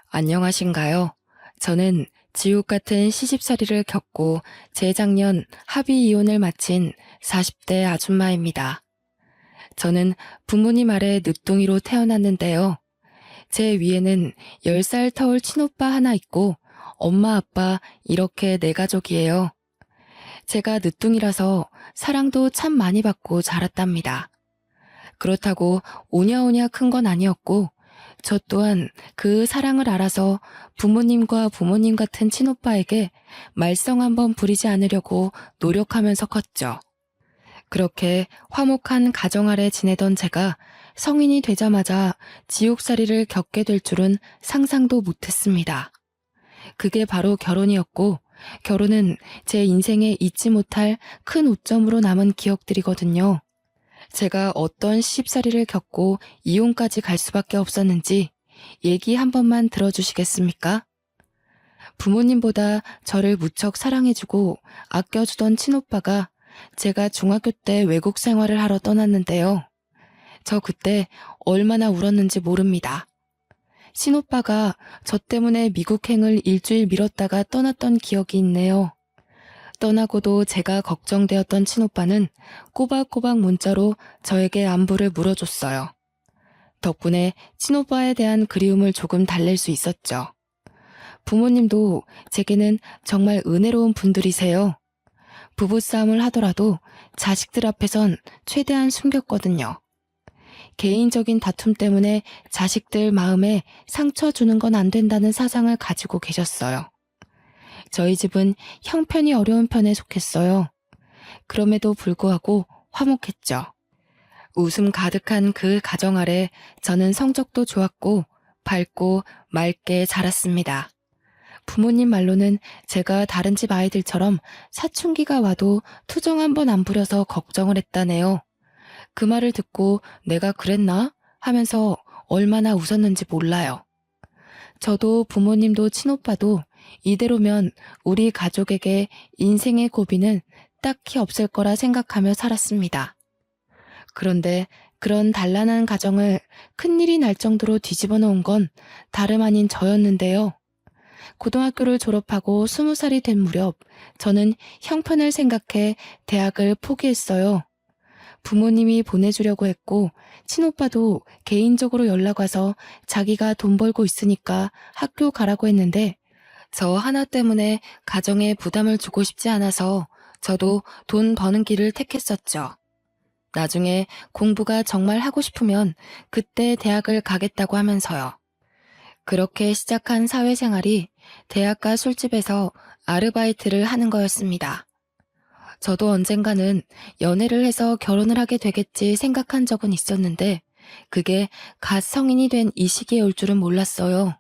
안녕하신가요? 저는 지옥 같은 시집살이를 겪고 재작년 합의 이혼을 마친 40대 아줌마입니다. 저는 부모님 아래 늦둥이로 태어났는데요. 제 위에는 10살 터울 친오빠 하나 있고 엄마 아빠 이렇게 네 가족이에요. 제가 늦둥이라서 사랑도 참 많이 받고 자랐답니다. 그렇다고 오냐오냐 큰 건 아니었고 저 또한 그 사랑을 알아서 부모님과 부모님 같은 친오빠에게 말썽 한번 부리지 않으려고 노력하면서 컸죠. 그렇게 화목한 가정 아래 지내던 제가 성인이 되자마자 지옥살이를 겪게 될 줄은 상상도 못했습니다. 그게 바로 결혼이었고 결혼은 제 인생에 잊지 못할 큰 오점으로 남은 기억들이거든요. 제가 어떤 시집살이를 겪고 이혼까지 갈 수밖에 없었는지 얘기 한 번만 들어주시겠습니까? 부모님보다 저를 무척 사랑해주고 아껴주던 친오빠가 제가 중학교 때 외국 생활을 하러 떠났는데요. 저 그때 얼마나 울었는지 모릅니다. 친오빠가 저 때문에 미국행을 일주일 미뤘다가 떠났던 기억이 있네요. 떠나고도 제가 걱정되었던 친오빠는 꼬박꼬박 문자로 저에게 안부를 물어줬어요. 덕분에 친오빠에 대한 그리움을 조금 달랠 수 있었죠. 부모님도 제게는 정말 은혜로운 분들이세요. 부부싸움을 하더라도 자식들 앞에선 최대한 숨겼거든요. 개인적인 다툼 때문에 자식들 마음에 상처 주는 건 안 된다는 사상을 가지고 계셨어요. 저희 집은 형편이 어려운 편에 속했어요. 그럼에도 불구하고 화목했죠. 웃음 가득한 그 가정 아래 저는 성적도 좋았고 밝고 맑게 자랐습니다. 부모님 말로는 제가 다른 집 아이들처럼 사춘기가 와도 투정 한 번 안 부려서 걱정을 했다네요. 그 말을 듣고 내가 그랬나? 하면서 얼마나 웃었는지 몰라요. 저도 부모님도 친오빠도 이대로면 우리 가족에게 인생의 고비는 딱히 없을 거라 생각하며 살았습니다. 그런데 그런 단란한 가정을 큰일이 날 정도로 뒤집어 놓은 건 다름 아닌 저였는데요. 고등학교를 졸업하고 20살이 된 무렵 저는 형편을 생각해 대학을 포기했어요. 부모님이 보내주려고 했고 친오빠도 개인적으로 연락 와서 자기가 돈 벌고 있으니까 학교 가라고 했는데 저 하나 때문에 가정에 부담을 주고 싶지 않아서 저도 돈 버는 길을 택했었죠. 나중에 공부가 정말 하고 싶으면 그때 대학을 가겠다고 하면서요. 그렇게 시작한 사회생활이 대학가 술집에서 아르바이트를 하는 거였습니다. 저도 언젠가는 연애를 해서 결혼을 하게 되겠지 생각한 적은 있었는데 그게 갓 성인이 된 이 시기에 올 줄은 몰랐어요.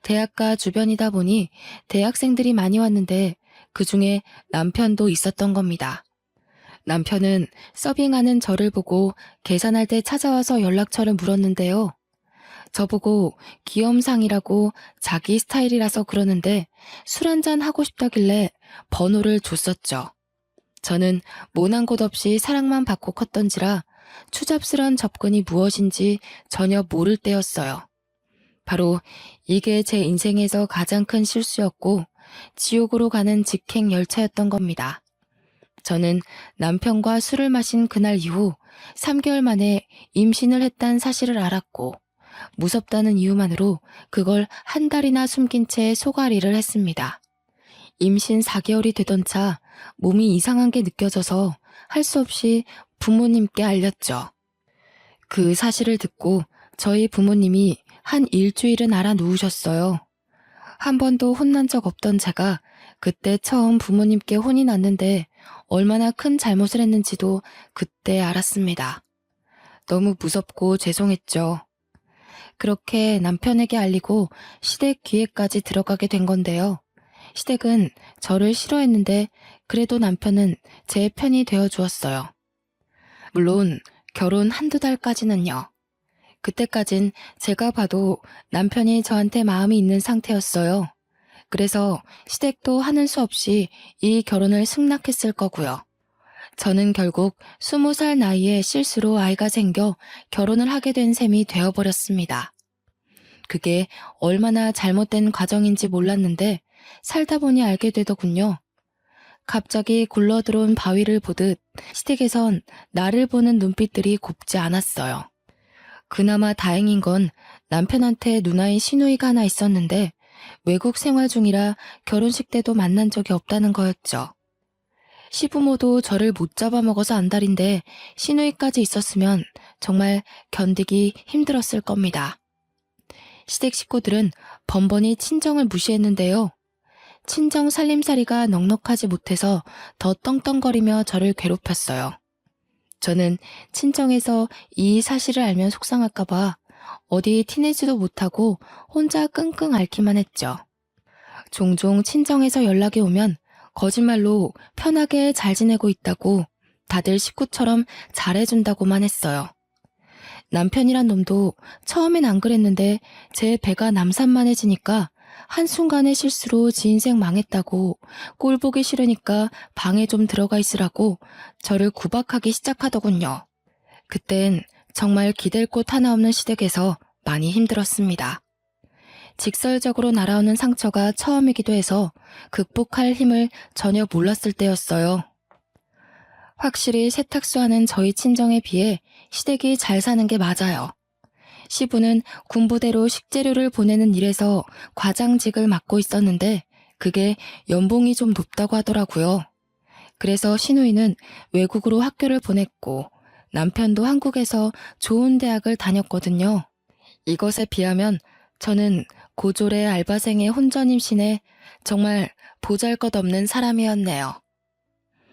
대학가 주변이다 보니 대학생들이 많이 왔는데 그중에 남편도 있었던 겁니다. 남편은 서빙하는 저를 보고 계산할 때 찾아와서 연락처를 물었는데요. 저보고 귀염상이라고 자기 스타일이라서 그러는데 술 한잔 하고 싶다길래 번호를 줬었죠. 저는 모난 곳 없이 사랑만 받고 컸던지라 추잡스런 접근이 무엇인지 전혀 모를 때였어요. 바로 이게 제 인생에서 가장 큰 실수였고 지옥으로 가는 직행 열차였던 겁니다. 저는 남편과 술을 마신 그날 이후 3개월 만에 임신을 했다는 사실을 알았고 무섭다는 이유만으로 그걸 한 달이나 숨긴 채 속앓이를 했습니다. 임신 4개월이 되던 차 몸이 이상한 게 느껴져서 할 수 없이 부모님께 알렸죠. 그 사실을 듣고 저희 부모님이 한 일주일은 알아 누우셨어요. 한 번도 혼난 적 없던 제가 그때 처음 부모님께 혼이 났는데 얼마나 큰 잘못을 했는지도 그때 알았습니다. 너무 무섭고 죄송했죠. 그렇게 남편에게 알리고 시댁 귀에까지 들어가게 된 건데요. 시댁은 저를 싫어했는데 그래도 남편은 제 편이 되어 주었어요. 물론 결혼 한두 달까지는요. 그때까진 제가 봐도 남편이 저한테 마음이 있는 상태였어요. 그래서 시댁도 하는 수 없이 이 결혼을 승낙했을 거고요. 저는 결국 20살 나이에 실수로 아이가 생겨 결혼을 하게 된 셈이 되어버렸습니다. 그게 얼마나 잘못된 과정인지 몰랐는데 살다 보니 알게 되더군요. 갑자기 굴러들어온 바위를 보듯 시댁에선 나를 보는 눈빛들이 곱지 않았어요. 그나마 다행인 건 남편한테 누나인 시누이가 하나 있었는데 외국 생활 중이라 결혼식 때도 만난 적이 없다는 거였죠. 시부모도 저를 못 잡아먹어서 안달인데 시누이까지 있었으면 정말 견디기 힘들었을 겁니다. 시댁 식구들은 번번이 친정을 무시했는데요. 친정 살림살이가 넉넉하지 못해서 더 떵떵거리며 저를 괴롭혔어요. 저는 친정에서 이 사실을 알면 속상할까봐 어디 티내지도 못하고 혼자 끙끙 앓기만 했죠. 종종 친정에서 연락이 오면 거짓말로 편하게 잘 지내고 있다고 다들 식구처럼 잘해준다고만 했어요. 남편이란 놈도 처음엔 안 그랬는데 제 배가 남산만해지니까 한순간의 실수로 지 인생 망했다고 꼴 보기 싫으니까 방에 좀 들어가 있으라고 저를 구박하기 시작하더군요. 그땐 정말 기댈 곳 하나 없는 시댁에서 많이 힘들었습니다. 직설적으로 날아오는 상처가 처음이기도 해서 극복할 힘을 전혀 몰랐을 때였어요. 확실히 세탁소하는 저희 친정에 비해 시댁이 잘 사는 게 맞아요. 시부는 군부대로 식재료를 보내는 일에서 과장직을 맡고 있었는데 그게 연봉이 좀 높다고 하더라고요. 그래서 시누이는 외국으로 학교를 보냈고 남편도 한국에서 좋은 대학을 다녔거든요. 이것에 비하면 저는 고졸의 알바생의 혼전 임신에 정말 보잘것없는 사람이었네요.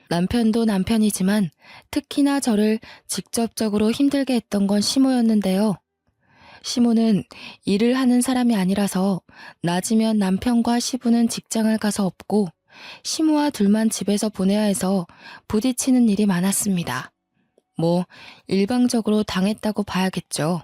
남편도 남편이지만 특히나 저를 직접적으로 힘들게 했던 건 시모였는데요. 시모는 일을 하는 사람이 아니라서 낮이면 남편과 시부는 직장을 가서 없고 시모와 둘만 집에서 보내야 해서 부딪히는 일이 많았습니다. 뭐 일방적으로 당했다고 봐야겠죠.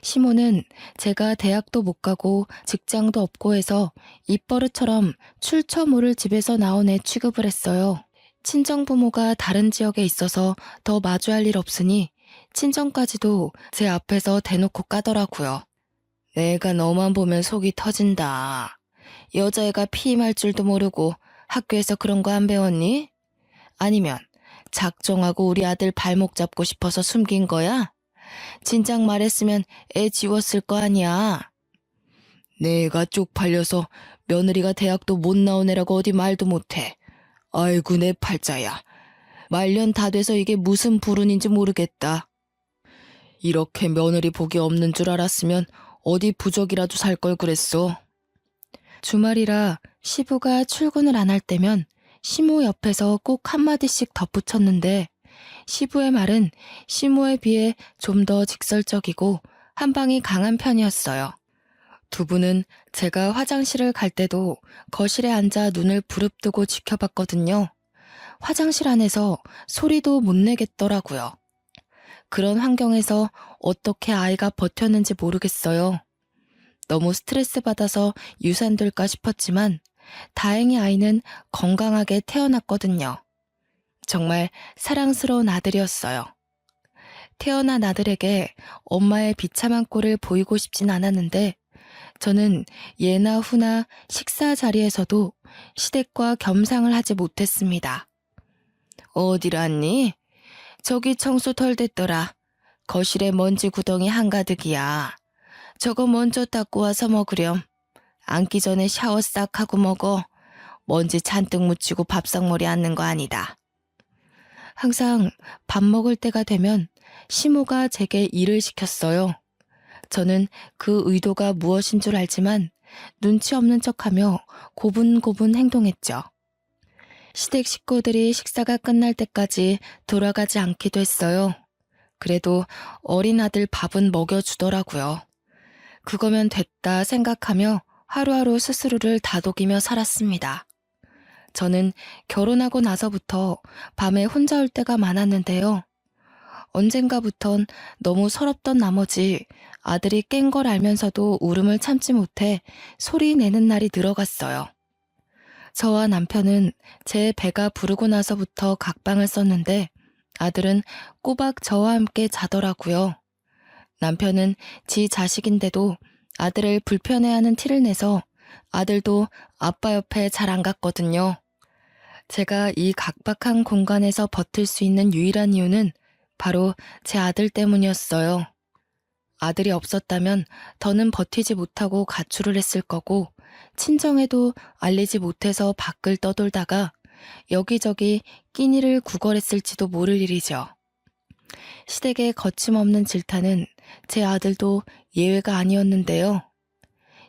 시모는 제가 대학도 못 가고 직장도 없고 해서 입버릇처럼 출처 모를 집에서 나온 애 취급을 했어요. 친정부모가 다른 지역에 있어서 더 마주할 일 없으니 친정까지도 제 앞에서 대놓고 까더라고요. 내가 너만 보면 속이 터진다. 여자애가 피임할 줄도 모르고 학교에서 그런 거 안 배웠니? 아니면 작정하고 우리 아들 발목 잡고 싶어서 숨긴 거야? 진작 말했으면 애 지웠을 거 아니야. 내가 쪽팔려서 며느리가 대학도 못 나온 애라고 어디 말도 못해. 아이고 내 팔자야. 말년 다 돼서 이게 무슨 불운인지 모르겠다. 이렇게 며느리 복이 없는 줄 알았으면 어디 부적이라도 살 걸 그랬어. 주말이라 시부가 출근을 안 할 때면 시모 옆에서 꼭 한마디씩 덧붙였는데 시부의 말은 시모에 비해 좀 더 직설적이고 한방이 강한 편이었어요. 두 분은 제가 화장실을 갈 때도 거실에 앉아 눈을 부릅뜨고 지켜봤거든요. 화장실 안에서 소리도 못 내겠더라고요. 그런 환경에서 어떻게 아이가 버텼는지 모르겠어요. 너무 스트레스 받아서 유산될까 싶었지만 다행히 아이는 건강하게 태어났거든요. 정말 사랑스러운 아들이었어요. 태어난 아들에게 엄마의 비참한 꼴을 보이고 싶진 않았는데 저는 예나 후나 식사 자리에서도 시댁과 겸상을 하지 못했습니다. 어딜 왔니? 저기 청소 덜 됐더라. 거실에 먼지 구덩이 한가득이야. 저거 먼저 닦고 와서 먹으렴. 앉기 전에 샤워 싹 하고 먹어. 먼지 잔뜩 묻히고 밥상머리 앉는 거 아니다. 항상 밥 먹을 때가 되면 시모가 제게 일을 시켰어요. 저는 그 의도가 무엇인 줄 알지만 눈치 없는 척하며 고분고분 행동했죠. 시댁 식구들이 식사가 끝날 때까지 돌아가지 않기도 했어요. 그래도 어린 아들 밥은 먹여주더라고요. 그거면 됐다 생각하며 하루하루 스스로를 다독이며 살았습니다. 저는 결혼하고 나서부터 밤에 혼자 올 때가 많았는데요. 언젠가부턴 너무 서럽던 나머지 아들이 깬 걸 알면서도 울음을 참지 못해 소리 내는 날이 늘어갔어요. 저와 남편은 제 배가 부르고 나서부터 각방을 썼는데 아들은 꼬박 저와 함께 자더라고요. 남편은 지 자식인데도 아들을 불편해하는 티를 내서 아들도 아빠 옆에 잘 안 갔거든요. 제가 이 각박한 공간에서 버틸 수 있는 유일한 이유는 바로 제 아들 때문이었어요. 아들이 없었다면 더는 버티지 못하고 가출을 했을 거고 친정에도 알리지 못해서 밖을 떠돌다가 여기저기 끼니를 구걸했을지도 모를 일이죠. 시댁의 거침없는 질타는 제 아들도 예외가 아니었는데요.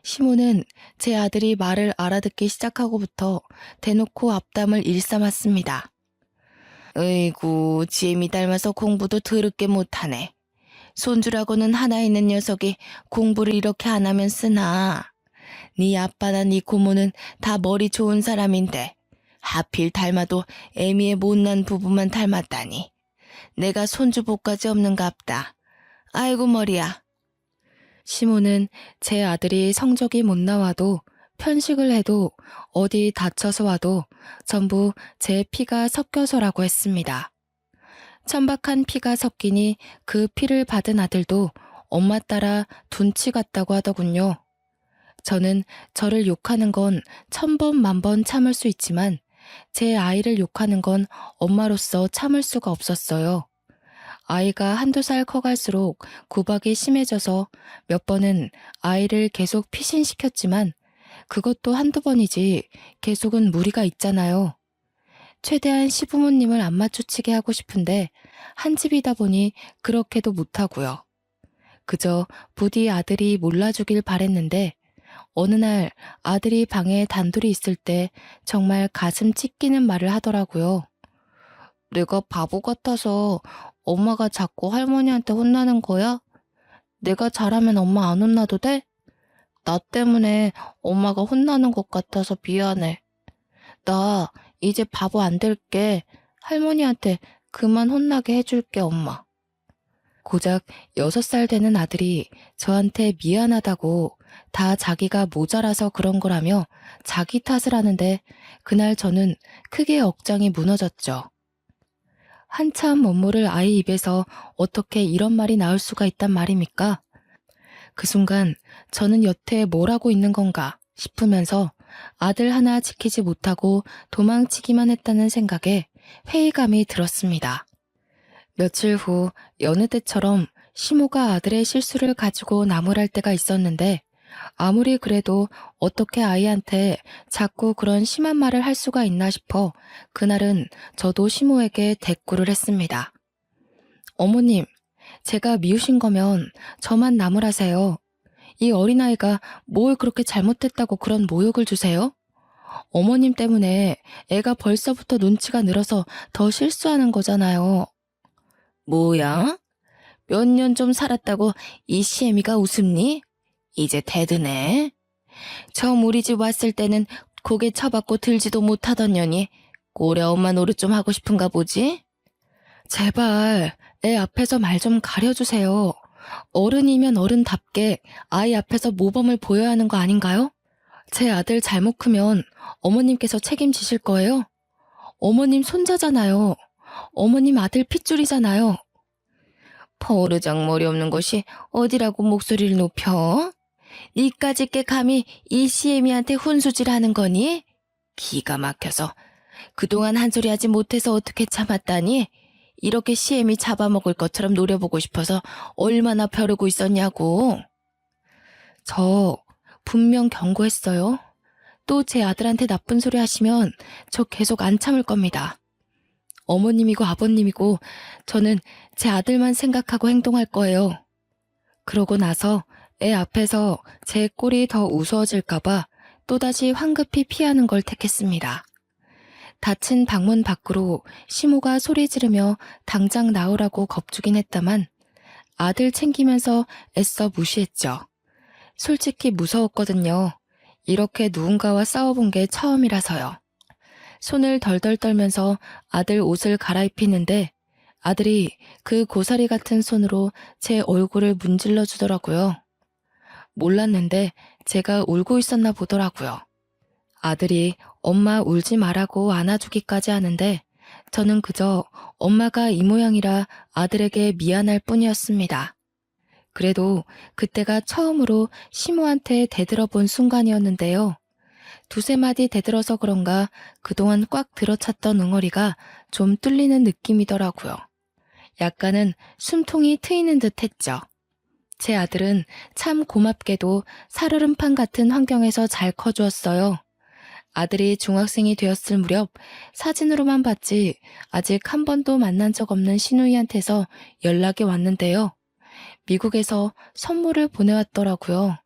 시모는 제 아들이 말을 알아듣기 시작하고부터 대놓고 앞담을 일삼았습니다. 으이구, 지엠이 닮아서 공부도 더럽게 못하네. 손주라고는 하나 있는 녀석이 공부를 이렇게 안 하면 쓰나. 네 아빠나 네 고모는 다 머리 좋은 사람인데 하필 닮아도 애미의 못난 부부만 닮았다니. 내가 손주 복까지 없는갑다. 아이고 머리야. 시모는 제 아들이 성적이 못 나와도 편식을 해도 어디 다쳐서 와도 전부 제 피가 섞여서라고 했습니다. 천박한 피가 섞이니 그 피를 받은 아들도 엄마 따라 둔치 같다고 하더군요. 저는 저를 욕하는 건 1000번 만번 참을 수 있지만 제 아이를 욕하는 건 엄마로서 참을 수가 없었어요. 아이가 한두 살 커갈수록 구박이 심해져서 몇 번은 아이를 계속 피신시켰지만 그것도 한두 번이지 계속은 무리가 있잖아요. 최대한 시부모님을 안 마주치게 하고 싶은데 한 집이다 보니 그렇게도 못하고요. 그저 부디 아들이 몰라주길 바랬는데 어느 날 아들이 방에 단둘이 있을 때 정말 가슴 찢기는 말을 하더라고요. 내가 바보 같아서 엄마가 자꾸 할머니한테 혼나는 거야? 내가 잘하면 엄마 안 혼나도 돼? 나 때문에 엄마가 혼나는 것 같아서 미안해. 나 이제 바보 안 될게. 할머니한테 그만 혼나게 해줄게, 엄마. 고작 6살 되는 아들이 저한테 미안하다고 다 자기가 모자라서 그런 거라며 자기 탓을 하는데 그날 저는 크게 억장이 무너졌죠. 한참 못 모를 아이 입에서 어떻게 이런 말이 나올 수가 있단 말입니까? 그 순간 저는 여태 뭘 하고 있는 건가 싶으면서 아들 하나 지키지 못하고 도망치기만 했다는 생각에 회의감이 들었습니다. 며칠 후 여느 때처럼 시모가 아들의 실수를 가지고 나무랄 때가 있었는데 아무리 그래도 어떻게 아이한테 자꾸 그런 심한 말을 할 수가 있나 싶어 그날은 저도 시모에게 대꾸를 했습니다. 어머님, 제가 미우신 거면 저만 나무라세요. 이 어린아이가 뭘 그렇게 잘못했다고 그런 모욕을 주세요? 어머님 때문에 애가 벌써부터 눈치가 늘어서 더 실수하는 거잖아요. 뭐야? 몇 년 좀 살았다고 이 시애미가 웃음니? 이제 대드네. 처음 우리 집 왔을 때는 고개 쳐받고 들지도 못하던 년이 꼴에 엄마 노릇 좀 하고 싶은가 보지? 제발 애 앞에서 말 좀 가려주세요. 어른이면 어른답게 아이 앞에서 모범을 보여야 하는 거 아닌가요? 제 아들 잘못 크면 어머님께서 책임지실 거예요? 어머님 손자잖아요. 어머님 아들 핏줄이잖아요. 버르장머리 없는 것이 어디라고 목소리를 높여? 니까짓 게 감히 이 시애미한테 훈수질하는 거니? 기가 막혀서 그동안 한 소리 하지 못해서 어떻게 참았다니? 이렇게 시애미 잡아먹을 것처럼 노려보고 싶어서 얼마나 벼르고 있었냐고. 저 분명 경고했어요. 또 제 아들한테 나쁜 소리 하시면 저 계속 안 참을 겁니다. 어머님이고 아버님이고 저는 제 아들만 생각하고 행동할 거예요. 그러고 나서 애 앞에서 제 꼴이 더 우스워질까봐 또다시 황급히 피하는 걸 택했습니다. 닫힌 방문 밖으로 시모가 소리 지르며 당장 나오라고 겁주긴 했다만 아들 챙기면서 애써 무시했죠. 솔직히 무서웠거든요. 이렇게 누군가와 싸워본 게 처음이라서요. 손을 덜덜 떨면서 아들 옷을 갈아입히는데 아들이 그 고사리 같은 손으로 제 얼굴을 문질러 주더라고요. 몰랐는데 제가 울고 있었나 보더라고요. 아들이 엄마 울지 말라고 안아주기까지 하는데 저는 그저 엄마가 이 모양이라 아들에게 미안할 뿐이었습니다. 그래도 그때가 처음으로 시모한테 대들어본 순간이었는데요. 두세 마디 대들어서 그런가 그동안 꽉 들어찼던 응어리가 좀 뚫리는 느낌이더라고요. 약간은 숨통이 트이는 듯 했죠. 제 아들은 참 고맙게도 살얼음판 같은 환경에서 잘 커주었어요. 아들이 중학생이 되었을 무렵 사진으로만 봤지 아직 한 번도 만난 적 없는 시누이한테서 연락이 왔는데요. 미국에서 선물을 보내왔더라고요.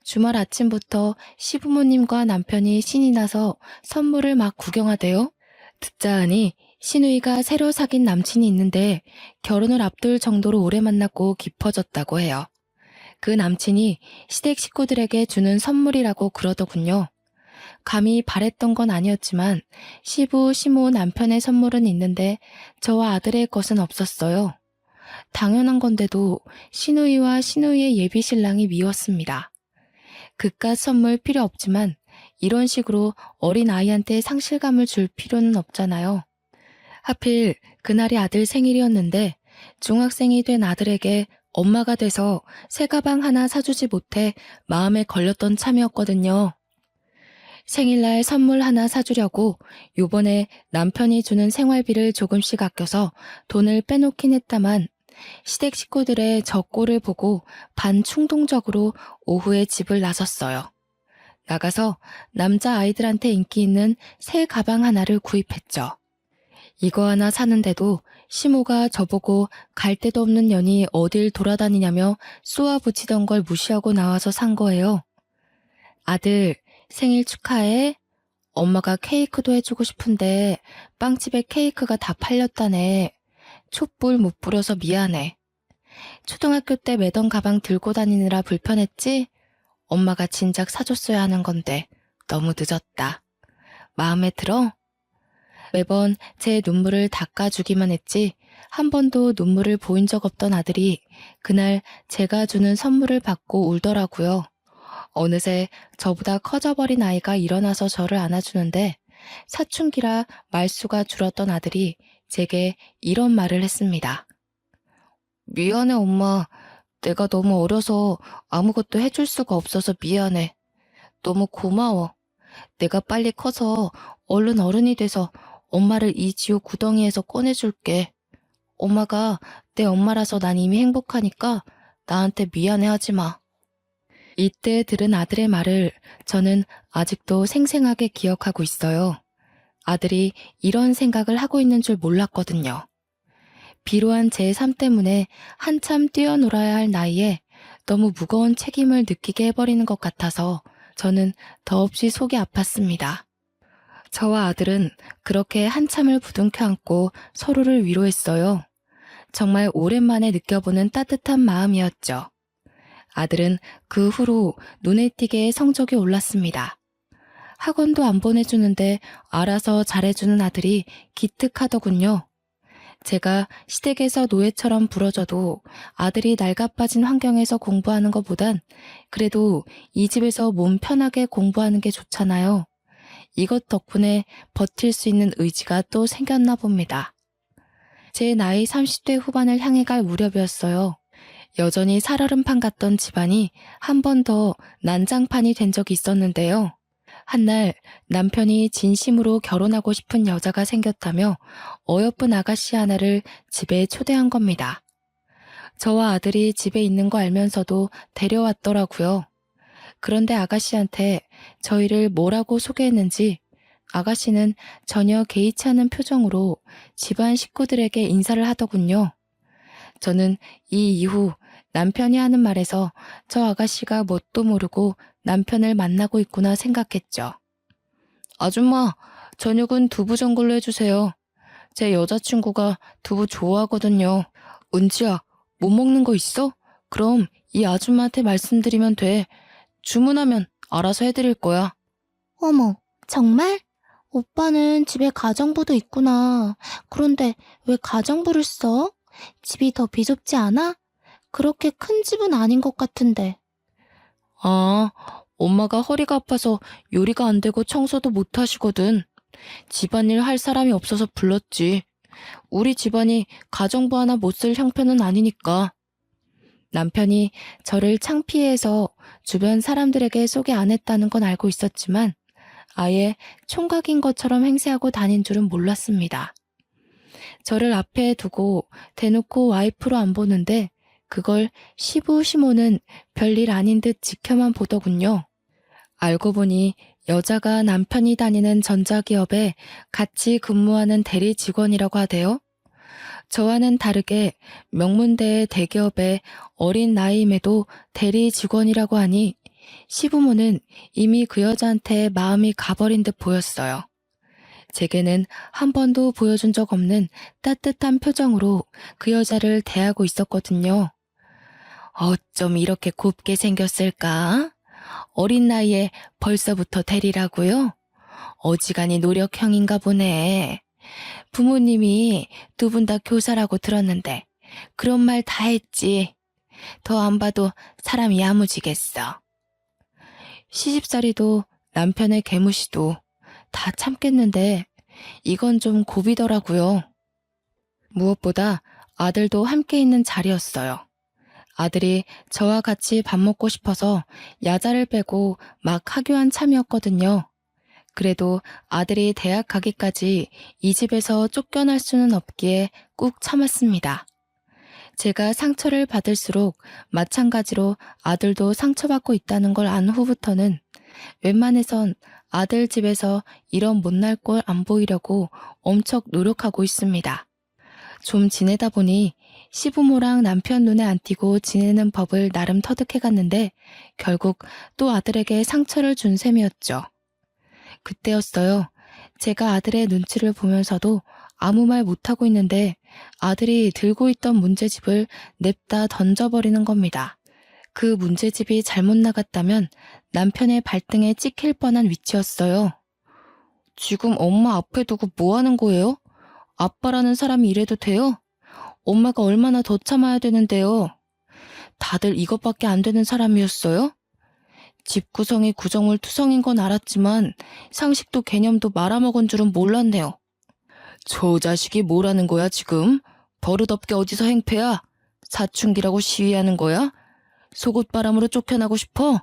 주말 아침부터 시부모님과 남편이 신이 나서 선물을 막 구경하대요. 듣자 하니 시누이가 새로 사귄 남친이 있는데 결혼을 앞둘 정도로 오래 만났고 깊어졌다고 해요. 그 남친이 시댁 식구들에게 주는 선물이라고 그러더군요. 감히 바랬던 건 아니었지만 시부, 시모 남편의 선물은 있는데 저와 아들의 것은 없었어요. 당연한 건데도 시누이와 시누이의 예비 신랑이 미웠습니다. 그깟 선물 필요 없지만 이런 식으로 어린 아이한테 상실감을 줄 필요는 없잖아요. 하필 그날이 아들 생일이었는데 중학생이 된 아들에게 엄마가 돼서 새 가방 하나 사주지 못해 마음에 걸렸던 참이었거든요. 생일날 선물 하나 사주려고 요번에 남편이 주는 생활비를 조금씩 아껴서 돈을 빼놓긴 했다만 시댁 식구들의 저 꼴을 보고 반충동적으로 오후에 집을 나섰어요. 나가서 남자 아이들한테 인기 있는 새 가방 하나를 구입했죠. 이거 하나 사는데도 시모가 저보고 갈 데도 없는 년이 어딜 돌아다니냐며 쏘아붙이던 걸 무시하고 나와서 산 거예요. 아들, 생일 축하해. 엄마가 케이크도 해주고 싶은데 빵집에 케이크가 다 팔렸다네. 촛불 못 뿌려서 미안해. 초등학교 때 매던 가방 들고 다니느라 불편했지? 엄마가 진작 사줬어야 하는 건데 너무 늦었다. 마음에 들어? 매번 제 눈물을 닦아주기만 했지 한 번도 눈물을 보인 적 없던 아들이 그날 제가 주는 선물을 받고 울더라고요. 어느새 저보다 커져버린 아이가 일어나서 저를 안아주는데 사춘기라 말수가 줄었던 아들이 제게 이런 말을 했습니다. 미안해 엄마. 내가 너무 어려서 아무것도 해줄 수가 없어서 미안해. 너무 고마워. 내가 빨리 커서 얼른 어른이 돼서 엄마를 이 지옥 구덩이에서 꺼내줄게. 엄마가 내 엄마라서 난 이미 행복하니까 나한테 미안해하지 마. 이때 들은 아들의 말을 저는 아직도 생생하게 기억하고 있어요. 아들이 이런 생각을 하고 있는 줄 몰랐거든요. 비로한 제 삶 때문에 한참 뛰어놀아야 할 나이에 너무 무거운 책임을 느끼게 해버리는 것 같아서 저는 더없이 속이 아팠습니다. 저와 아들은 그렇게 한참을 부둥켜 안고 서로를 위로했어요. 정말 오랜만에 느껴보는 따뜻한 마음이었죠. 아들은 그 후로 눈에 띄게 성적이 올랐습니다. 학원도 안 보내주는데 알아서 잘해주는 아들이 기특하더군요. 제가 시댁에서 노예처럼 부러져도 아들이 낡아빠진 환경에서 공부하는 것보단 그래도 이 집에서 몸 편하게 공부하는 게 좋잖아요. 이것 덕분에 버틸 수 있는 의지가 또 생겼나 봅니다. 제 나이 30대 후반을 향해 갈 무렵이었어요. 여전히 살얼음판 같던 집안이 한 번 더 난장판이 된 적이 있었는데요. 한날 남편이 진심으로 결혼하고 싶은 여자가 생겼다며 어여쁜 아가씨 하나를 집에 초대한 겁니다. 저와 아들이 집에 있는 거 알면서도 데려왔더라고요. 그런데 아가씨한테 저희를 뭐라고 소개했는지 아가씨는 전혀 개의치 않은 표정으로 집안 식구들에게 인사를 하더군요. 저는 이 이후 남편이 하는 말에서 저 아가씨가 뭣도 모르고 남편을 만나고 있구나 생각했죠. 아줌마, 저녁은 두부 전골로 해주세요. 제 여자친구가 두부 좋아하거든요. 은지야, 못 먹는 거 있어? 그럼 이 아줌마한테 말씀드리면 돼. 주문하면 알아서 해드릴 거야. 어머, 정말? 오빠는 집에 가정부도 있구나. 그런데 왜 가정부를 써? 집이 더 비좁지 않아? 그렇게 큰 집은 아닌 것 같은데. 아, 엄마가 허리가 아파서 요리가 안 되고 청소도 못 하시거든. 집안일 할 사람이 없어서 불렀지. 우리 집안이 가정부 하나 못 쓸 형편은 아니니까. 남편이 저를 창피해서 주변 사람들에게 소개 안 했다는 건 알고 있었지만 아예 총각인 것처럼 행세하고 다닌 줄은 몰랐습니다. 저를 앞에 두고 대놓고 와이프로 안 보는데 그걸 시부 시모는 별일 아닌 듯 지켜만 보더군요. 알고 보니 여자가 남편이 다니는 전자기업에 같이 근무하는 대리 직원이라고 하대요. 저와는 다르게 명문대의 대기업의 어린 나이임에도 대리 직원이라고 하니 시부모는 이미 그 여자한테 마음이 가버린 듯 보였어요. 제게는 한 번도 보여준 적 없는 따뜻한 표정으로 그 여자를 대하고 있었거든요. 어쩜 이렇게 곱게 생겼을까? 어린 나이에 벌써부터 대리라고요? 어지간히 노력형인가 보네. 부모님이 두 분 다 교사라고 들었는데 그런 말 다 했지. 더 안 봐도 사람이 야무지겠어. 시집살이도 남편의 개무시도 다 참겠는데 이건 좀 고비더라고요. 무엇보다 아들도 함께 있는 자리였어요. 아들이 저와 같이 밥 먹고 싶어서 야자를 빼고 막 하교한 참이었거든요. 그래도 아들이 대학 가기까지 이 집에서 쫓겨날 수는 없기에 꾹 참았습니다. 제가 상처를 받을수록 마찬가지로 아들도 상처받고 있다는 걸 안 후부터는 웬만해선 아들 집에서 이런 못날 꼴 안 보이려고 엄청 노력하고 있습니다. 좀 지내다 보니 시부모랑 남편 눈에 안 띄고 지내는 법을 나름 터득해갔는데 결국 또 아들에게 상처를 준 셈이었죠. 그때였어요. 제가 아들의 눈치를 보면서도 아무 말 못하고 있는데 아들이 들고 있던 문제집을 냅다 던져버리는 겁니다. 그 문제집이 잘못 나갔다면 남편의 발등에 찍힐 뻔한 위치였어요. 지금 엄마 앞에 두고 뭐 하는 거예요? 아빠라는 사람이 이래도 돼요? 엄마가 얼마나 더 참아야 되는데요. 다들 이것밖에 안 되는 사람이었어요? 집 구성이 구정물 투성인 건 알았지만 상식도 개념도 말아먹은 줄은 몰랐네요. 저 자식이 뭐라는 거야 지금? 버릇없게 어디서 행패야? 사춘기라고 시위하는 거야? 속옷바람으로 쫓겨나고 싶어?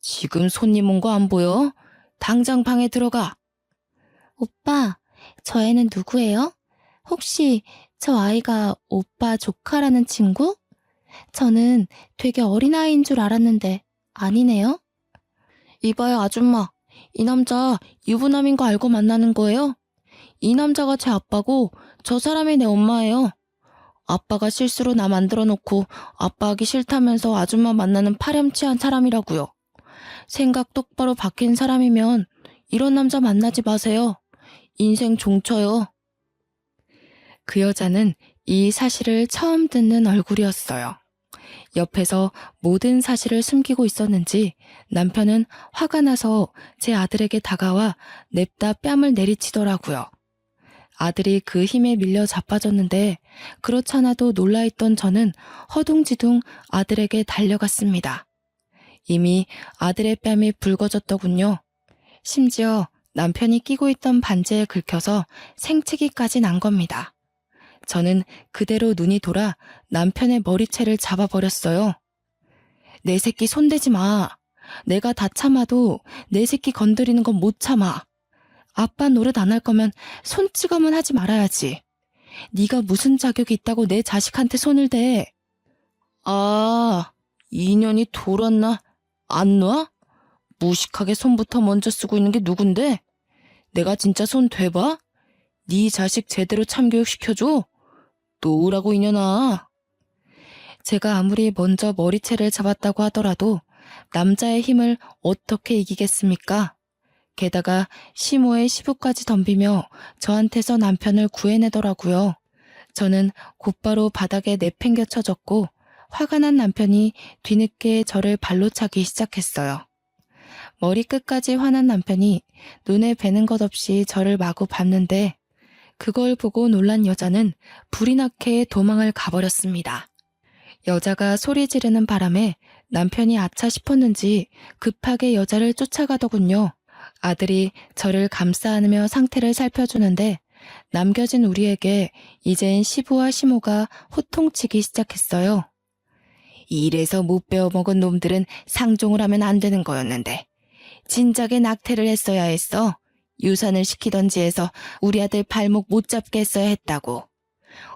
지금 손님 온 거 안 보여? 당장 방에 들어가. 오빠, 저 애는 누구예요? 혹시 저 아이가 오빠 조카라는 친구? 저는 되게 어린아이인 줄 알았는데 아니네요? 이봐요 아줌마, 이 남자 유부남인 거 알고 만나는 거예요? 이 남자가 제 아빠고 저 사람이 내 엄마예요. 아빠가 실수로 나 만들어 놓고 아빠 하기 싫다면서 아줌마 만나는 파렴치한 사람이라고요. 생각 똑바로 바뀐 사람이면 이런 남자 만나지 마세요. 인생 종쳐요. 그 여자는 이 사실을 처음 듣는 얼굴이었어요. 옆에서 모든 사실을 숨기고 있었는지 남편은 화가 나서 제 아들에게 다가와 냅다 뺨을 내리치더라고요. 아들이 그 힘에 밀려 자빠졌는데 그렇잖아도 놀라있던 저는 허둥지둥 아들에게 달려갔습니다. 이미 아들의 뺨이 붉어졌더군요. 심지어 남편이 끼고 있던 반지에 긁혀서 생채기까지 난 겁니다. 저는 그대로 눈이 돌아 남편의 머리채를 잡아버렸어요. 내 새끼 손대지 마. 내가 다 참아도 내 새끼 건드리는 건 못 참아. 아빠 노릇 안 할 거면 손찌검은 하지 말아야지. 네가 무슨 자격이 있다고 내 자식한테 손을 대. 아, 인연이 돌았나? 안 놔? 무식하게 손부터 먼저 쓰고 있는 게 누군데? 내가 진짜 손 대봐? 네 자식 제대로 참교육 시켜줘? 놓으라고 이년아. 제가 아무리 먼저 머리채를 잡았다고 하더라도 남자의 힘을 어떻게 이기겠습니까? 게다가 시모의 시부까지 덤비며 저한테서 남편을 구해내더라고요. 저는 곧바로 바닥에 내팽겨 쳐졌고 화가 난 남편이 뒤늦게 저를 발로 차기 시작했어요. 머리끝까지 화난 남편이 눈에 뵈는 것 없이 저를 마구 밟는데 그걸 보고 놀란 여자는 불이 나게 도망을 가버렸습니다. 여자가 소리 지르는 바람에 남편이 아차 싶었는지 급하게 여자를 쫓아가더군요. 아들이 저를 감싸 안으며 상태를 살펴주는데 남겨진 우리에게 이젠 시부와 시모가 호통치기 시작했어요. 이래서 못 배워먹은 놈들은 상종을 하면 안 되는 거였는데 진작에 낙태를 했어야 했어. 유산을 시키던지 해서 우리 아들 발목 못 잡게 했어야 했다고.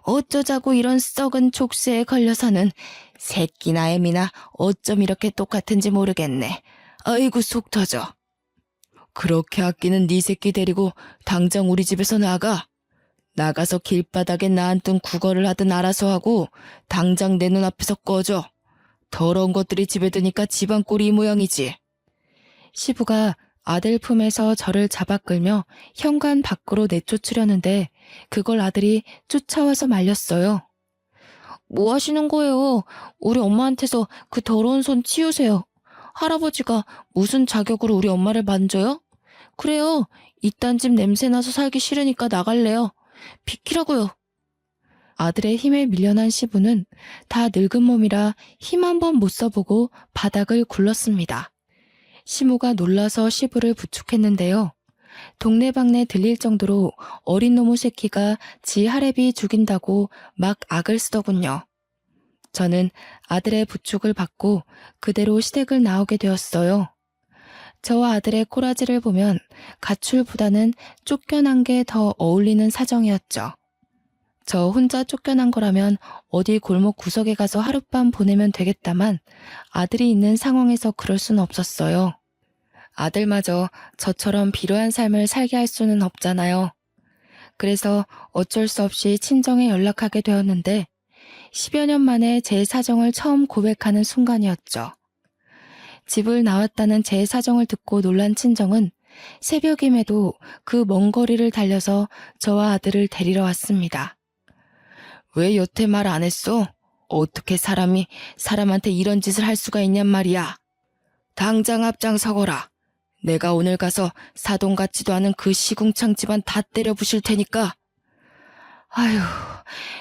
어쩌자고 이런 썩은 족쇄에 걸려서는 새끼나 애미나 어쩜 이렇게 똑같은지 모르겠네. 아이고 속 터져. 그렇게 아끼는 네 새끼 데리고 당장 우리 집에서 나가. 나가서 길바닥에 나앉은 구걸을 하든 알아서 하고 당장 내 눈앞에서 꺼져. 더러운 것들이 집에 드니까 집안 꼴이 이 모양이지. 시부가 아들 품에서 저를 잡아 끌며 현관 밖으로 내쫓으려는데 그걸 아들이 쫓아와서 말렸어요. 뭐 하시는 거예요? 우리 엄마한테서 그 더러운 손 치우세요. 할아버지가 무슨 자격으로 우리 엄마를 만져요? 그래요. 이딴 집 냄새나서 살기 싫으니까 나갈래요. 비키라고요. 아들의 힘에 밀려난 시부는 다 늙은 몸이라 힘 한 번 못 써보고 바닥을 굴렀습니다. 시모가 놀라서 시부를 부축했는데요. 동네방네 들릴 정도로 어린 놈의 새끼가 지 할애비 죽인다고 막 악을 쓰더군요. 저는 아들의 부축을 받고 그대로 시댁을 나오게 되었어요. 저와 아들의 꼬라지를 보면 가출보다는 쫓겨난 게 더 어울리는 사정이었죠. 저 혼자 쫓겨난 거라면 어디 골목 구석에 가서 하룻밤 보내면 되겠다만 아들이 있는 상황에서 그럴 수는 없었어요. 아들마저 저처럼 비루한 삶을 살게 할 수는 없잖아요. 그래서 어쩔 수 없이 친정에 연락하게 되었는데 10여 년 만에 제 사정을 처음 고백하는 순간이었죠. 집을 나왔다는 제 사정을 듣고 놀란 친정은 새벽임에도 그 먼 거리를 달려서 저와 아들을 데리러 왔습니다. 왜 여태 말 안 했어? 어떻게 사람이 사람한테 이런 짓을 할 수가 있냔 말이야. 당장 앞장서거라. 내가 오늘 가서 사돈 같지도 않은 그 시궁창 집안 다 때려 부실 테니까. 아휴,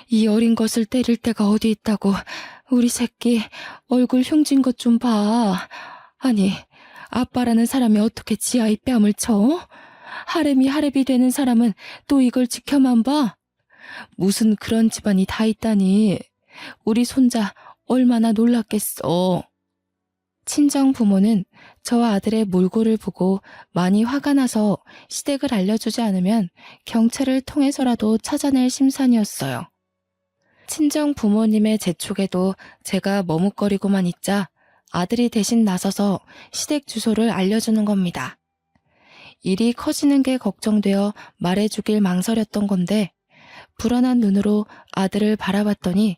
이 어린 것을 때릴 데가 어디 있다고. 우리 새끼 얼굴 흉진 것 좀 봐. 아니, 아빠라는 사람이 어떻게 지 아이 뺨을 쳐? 하렘이 하렘이 되는 사람은 또 이걸 지켜만 봐. 무슨 그런 집안이 다 있다니. 우리 손자 얼마나 놀랐겠어. 친정 부모는 저와 아들의 몰골을 보고 많이 화가 나서 시댁을 알려주지 않으면 경찰을 통해서라도 찾아낼 심산이었어요. 친정 부모님의 재촉에도 제가 머뭇거리고만 있자 아들이 대신 나서서 시댁 주소를 알려주는 겁니다. 일이 커지는 게 걱정되어 말해주길 망설였던 건데 불안한 눈으로 아들을 바라봤더니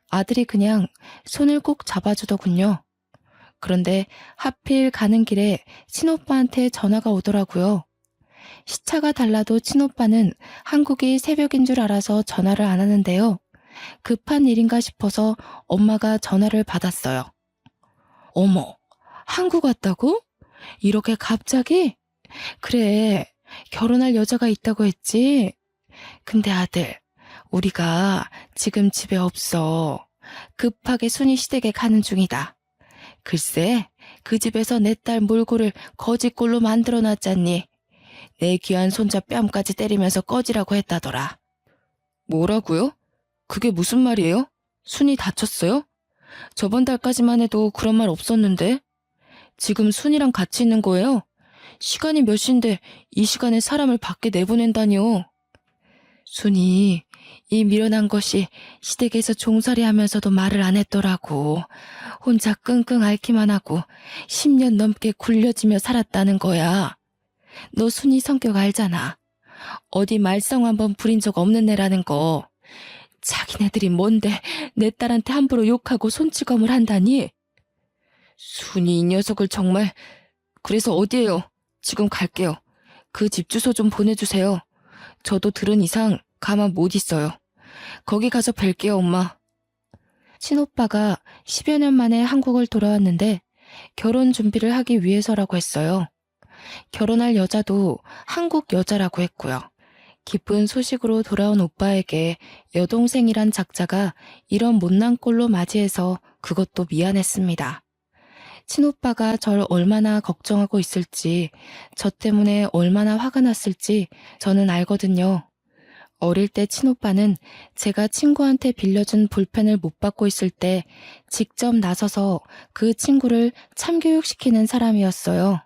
아들이 그냥 손을 꼭 잡아주더군요. 그런데 하필 가는 길에 친오빠한테 전화가 오더라고요. 시차가 달라도 친오빠는 한국이 새벽인 줄 알아서 전화를 안 하는데요. 급한 일인가 싶어서 엄마가 전화를 받았어요. 어머, 한국 왔다고? 이렇게 갑자기? 그래, 결혼할 여자가 있다고 했지? 근데 아들, 우리가 지금 집에 없어. 급하게 순이 시댁에 가는 중이다. 글쎄, 그 집에서 내 딸 몰골을 거지꼴로 만들어놨잖니. 내 귀한 손자 뺨까지 때리면서 꺼지라고 했다더라. 뭐라고요? 그게 무슨 말이에요? 순이 다쳤어요? 저번 달까지만 해도 그런 말 없었는데. 지금 순이랑 같이 있는 거예요? 시간이 몇 시인데 이 시간에 사람을 밖에 내보낸다니요. 순이 이 미련한 것이 시댁에서 종살이 하면서도 말을 안 했더라고. 혼자 끙끙 앓기만 하고 10년 넘게 굴려지며 살았다는 거야. 너 순이 성격 알잖아. 어디 말썽 한번 부린 적 없는 애라는 거. 자기네들이 뭔데 내 딸한테 함부로 욕하고 손찌검을 한다니? 순이 이 녀석을 정말... 그래서 어디에요? 지금 갈게요. 그 집 주소 좀 보내주세요. 저도 들은 이상 가만 못 있어요. 거기 가서 뵐게요, 엄마. 친오빠가 10여 년 만에 한국을 돌아왔는데 결혼 준비를 하기 위해서라고 했어요. 결혼할 여자도 한국 여자라고 했고요. 기쁜 소식으로 돌아온 오빠에게 여동생이란 작자가 이런 못난 꼴로 맞이해서 그것도 미안했습니다. 친오빠가 절 얼마나 걱정하고 있을지, 저 때문에 얼마나 화가 났을지 저는 알거든요. 어릴 때 친오빠는 제가 친구한테 빌려준 볼펜을 못 받고 있을 때 직접 나서서 그 친구를 참교육시키는 사람이었어요.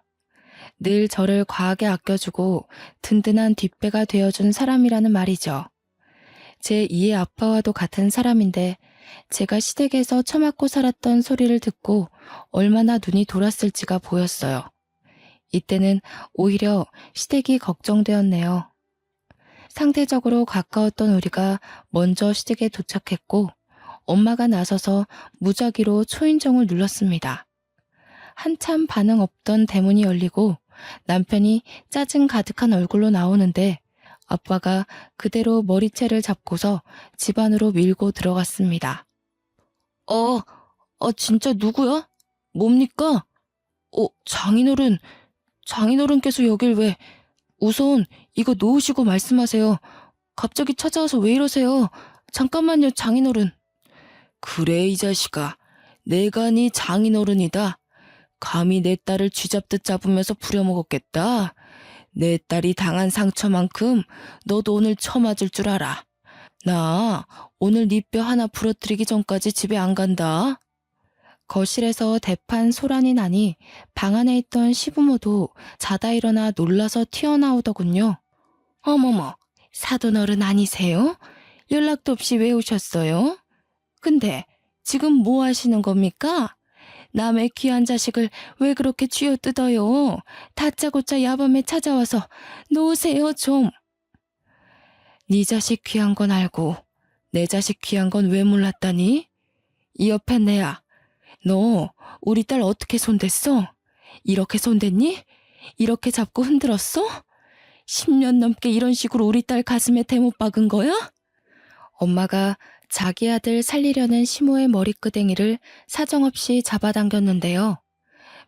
늘 저를 과하게 아껴주고 든든한 뒷배가 되어준 사람이라는 말이죠. 제 2의 아빠와도 같은 사람인데 제가 시댁에서 처맞고 살았던 소리를 듣고 얼마나 눈이 돌았을지가 보였어요. 이때는 오히려 시댁이 걱정되었네요. 상대적으로 가까웠던 우리가 먼저 시댁에 도착했고 엄마가 나서서 무작위로 초인종을 눌렀습니다. 한참 반응 없던 대문이 열리고 남편이 짜증 가득한 얼굴로 나오는데 아빠가 그대로 머리채를 잡고서 집 안으로 밀고 들어갔습니다. 진짜 누구야? 뭡니까? 장인어른께서 여길 왜... 우선 이거 놓으시고 말씀하세요. 갑자기 찾아와서 왜 이러세요? 잠깐만요, 장인어른. 그래, 이 자식아. 내가 네 장인어른이다. 감히 내 딸을 쥐잡듯 잡으면서 부려먹었겠다. 내 딸이 당한 상처만큼 너도 오늘 처맞을 줄 알아. 나 오늘 네 뼈 하나 부러뜨리기 전까지 집에 안 간다. 거실에서 대판 소란이 나니 방 안에 있던 시부모도 자다 일어나 놀라서 튀어나오더군요. 어머머, 사돈어른 아니세요? 연락도 없이 왜 오셨어요? 근데 지금 뭐 하시는 겁니까? 남의 귀한 자식을 왜 그렇게 쥐어뜯어요? 다짜고짜 야밤에 찾아와서 놓으세요 좀. 네 자식 귀한 건 알고 내 자식 귀한 건 왜 몰랐다니? 이 옆에 내야. 너 우리 딸 어떻게 손댔어? 이렇게 손댔니? 이렇게 잡고 흔들었어? 10년 넘게 이런 식으로 우리 딸 가슴에 대못 박은 거야? 엄마가 자기 아들 살리려는 시모의 머리끄댕이를 사정없이 잡아당겼는데요.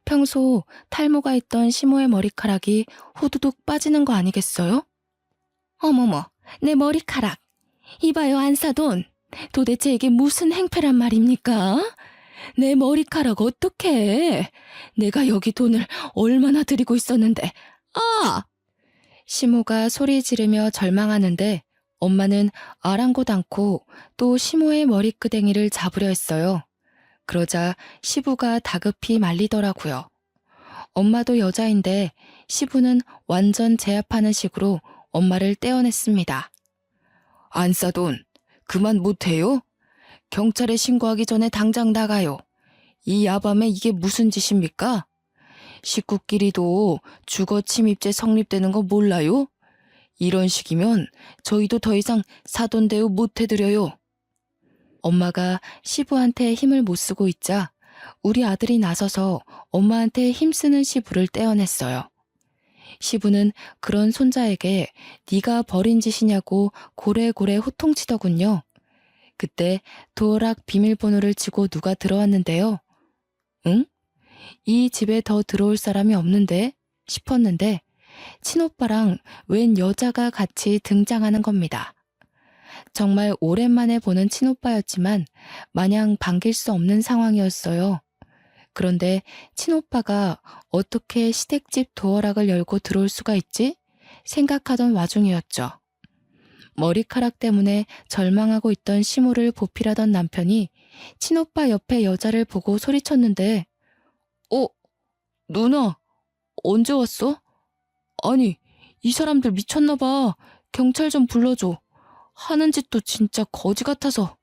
평소 탈모가 있던 시모의 머리카락이 후두둑 빠지는 거 아니겠어요? 어머머, 내 머리카락. 이봐요, 안사돈. 도대체 이게 무슨 행패란 말입니까? 내 머리카락 어떡해? 내가 여기 돈을 얼마나 들이고 있었는데. 시모가 소리 지르며 절망하는데 엄마는 아랑곳 않고 또 시모의 머리끄댕이를 잡으려 했어요. 그러자 시부가 다급히 말리더라고요. 엄마도 여자인데 시부는 완전 제압하는 식으로 엄마를 떼어냈습니다. 안사돈, 그만 못해요? 경찰에 신고하기 전에 당장 나가요. 이 야밤에 이게 무슨 짓입니까? 식구끼리도 주거 침입죄 성립되는 거 몰라요? 이런 식이면 저희도 더 이상 사돈 대우 못 해드려요. 엄마가 시부한테 힘을 못 쓰고 있자 우리 아들이 나서서 엄마한테 힘쓰는 시부를 떼어냈어요. 시부는 그런 손자에게 네가 벌인 짓이냐고 고래고래 호통치더군요. 그때 도어락 비밀번호를 치고 누가 들어왔는데요. 응? 이 집에 더 들어올 사람이 없는데 싶었는데 친오빠랑 웬 여자가 같이 등장하는 겁니다. 정말 오랜만에 보는 친오빠였지만 마냥 반길 수 없는 상황이었어요. 그런데 친오빠가 어떻게 시댁집 도어락을 열고 들어올 수가 있지? 생각하던 와중이었죠. 머리카락 때문에 절망하고 있던 시모를 보필하던 남편이 친오빠 옆에 여자를 보고 소리쳤는데 누나, 언제 왔어? 아니, 이 사람들 미쳤나 봐. 경찰 좀 불러줘. 하는 짓도 진짜 거지 같아서.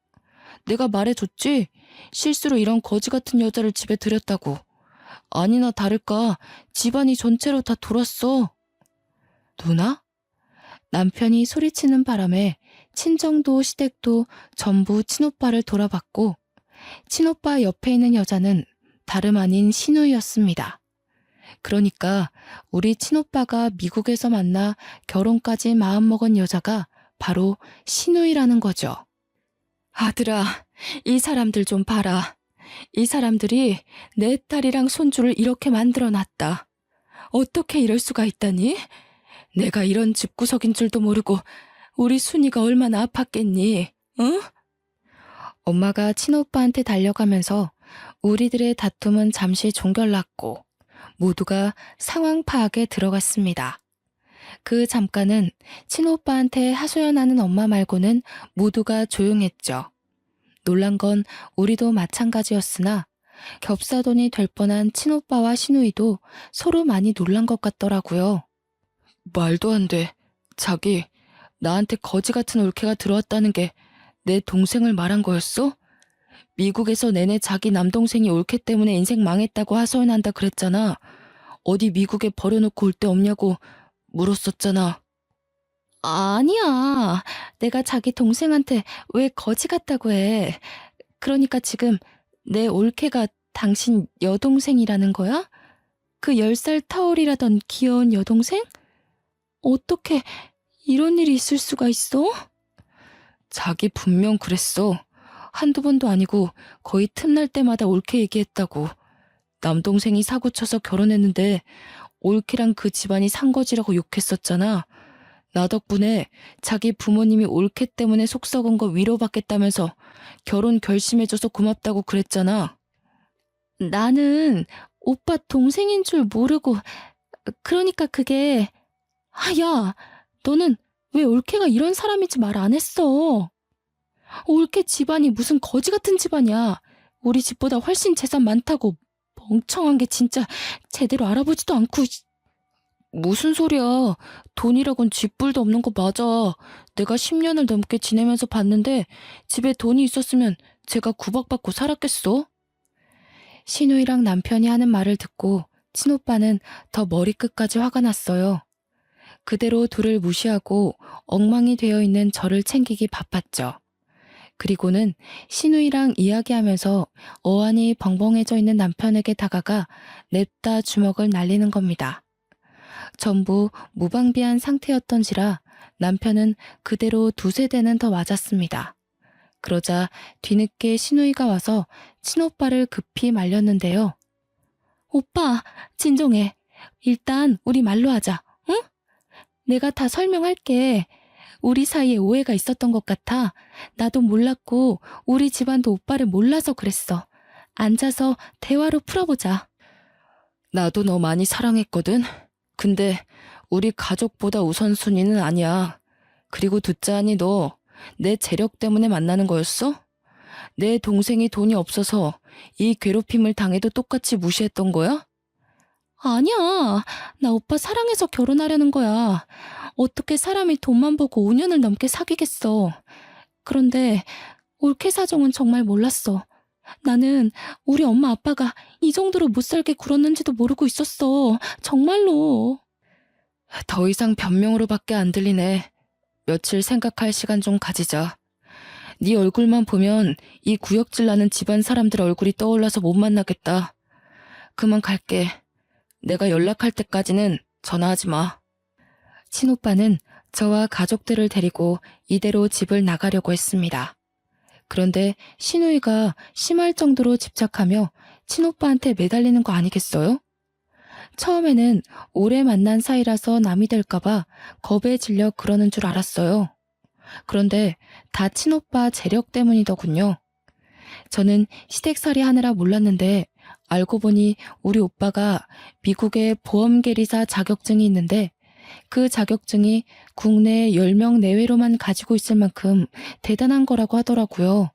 내가 말해줬지? 실수로 이런 거지 같은 여자를 집에 들였다고. 아니나 다를까 집안이 전체로 다 돌았어. 누나? 남편이 소리치는 바람에 친정도 시댁도 전부 친오빠를 돌아봤고 친오빠 옆에 있는 여자는 다름 아닌 신우이였습니다. 그러니까 우리 친오빠가 미국에서 만나 결혼까지 마음먹은 여자가 바로 신우이라는 거죠. 아들아, 이 사람들 좀 봐라. 이 사람들이 내 딸이랑 손주를 이렇게 만들어놨다. 어떻게 이럴 수가 있다니? 내가 이런 집구석인 줄도 모르고 우리 순이가 얼마나 아팠겠니? 응? 엄마가 친오빠한테 달려가면서 우리들의 다툼은 잠시 종결났고 모두가 상황 파악에 들어갔습니다. 그 잠깐은 친오빠한테 하소연하는 엄마 말고는 모두가 조용했죠. 놀란 건 우리도 마찬가지였으나 겹사돈이 될 뻔한 친오빠와 시누이도 서로 많이 놀란 것 같더라고요. 말도 안 돼. 자기, 나한테 거지 같은 올케가 들어왔다는 게 내 동생을 말한 거였어? 미국에서 내내 자기 남동생이 올케 때문에 인생 망했다고 하소연한다 그랬잖아. 어디 미국에 버려놓고 올 데 없냐고 물었었잖아. 아니야. 내가 자기 동생한테 왜 거지 같다고 해. 그러니까 지금 내 올케가 당신 여동생이라는 거야? 그 10살 터울이라던 귀여운 여동생? 어떻게 이런 일이 있을 수가 있어? 자기 분명 그랬어. 한두 번도 아니고 거의 틈날 때마다 올케 얘기했다고. 남동생이 사고쳐서 결혼했는데 올케랑 그 집안이 산거지라고 욕했었잖아. 나 덕분에 자기 부모님이 올케 때문에 속 썩은 거 위로받겠다면서 결혼 결심해줘서 고맙다고 그랬잖아. 나는 오빠 동생인 줄 모르고, 그러니까 그게, 야, 너는 왜 올케가 이런 사람인지 말 안 했어? 올케 집안이 무슨 거지 같은 집안이야. 우리 집보다 훨씬 재산 많다고. 멍청한 게 진짜 제대로 알아보지도 않고. 무슨 소리야. 돈이라곤 쥐뿔도 없는 거 맞아. 내가 10년을 넘게 지내면서 봤는데 집에 돈이 있었으면 제가 구박받고 살았겠어? 시누이랑 남편이 하는 말을 듣고 친오빠는 더 머리끝까지 화가 났어요. 그대로 둘을 무시하고 엉망이 되어 있는 저를 챙기기 바빴죠. 그리고는 시누이랑 이야기하면서 어안이 벙벙해져 있는 남편에게 다가가 냅다 주먹을 날리는 겁니다. 전부 무방비한 상태였던지라 남편은 그대로 두세 대는 더 맞았습니다. 그러자 뒤늦게 시누이가 와서 친오빠를 급히 말렸는데요. 오빠, 진정해. 일단 우리 말로 하자, 응? 내가 다 설명할게. 우리 사이에 오해가 있었던 것 같아. 나도 몰랐고 우리 집안도 오빠를 몰라서 그랬어. 앉아서 대화로 풀어보자. 나도 너 많이 사랑했거든. 근데 우리 가족보다 우선순위는 아니야. 그리고 듣자하니 너 내 재력 때문에 만나는 거였어? 내 동생이 돈이 없어서 이 괴롭힘을 당해도 똑같이 무시했던 거야? 아니야. 나 오빠 사랑해서 결혼하려는 거야. 어떻게 사람이 돈만 보고 5년을 넘게 사귀겠어. 그런데 올케 사정은 정말 몰랐어. 나는 우리 엄마 아빠가 이 정도로 못 살게 굴었는지도 모르고 있었어. 정말로. 더 이상 변명으로밖에 안 들리네. 며칠 생각할 시간 좀 가지자. 네 얼굴만 보면 이 구역질 나는 집안 사람들 얼굴이 떠올라서 못 만나겠다. 그만 갈게. 내가 연락할 때까지는 전화하지 마. 친오빠는 저와 가족들을 데리고 이대로 집을 나가려고 했습니다. 그런데 시누이가 심할 정도로 집착하며 친오빠한테 매달리는 거 아니겠어요? 처음에는 오래 만난 사이라서 남이 될까봐 겁에 질려 그러는 줄 알았어요. 그런데 다 친오빠 재력 때문이더군요. 저는 시댁살이 하느라 몰랐는데 알고 보니 우리 오빠가 미국의 보험계리사 자격증이 있는데 그 자격증이 국내 10명 내외로만 가지고 있을 만큼 대단한 거라고 하더라고요.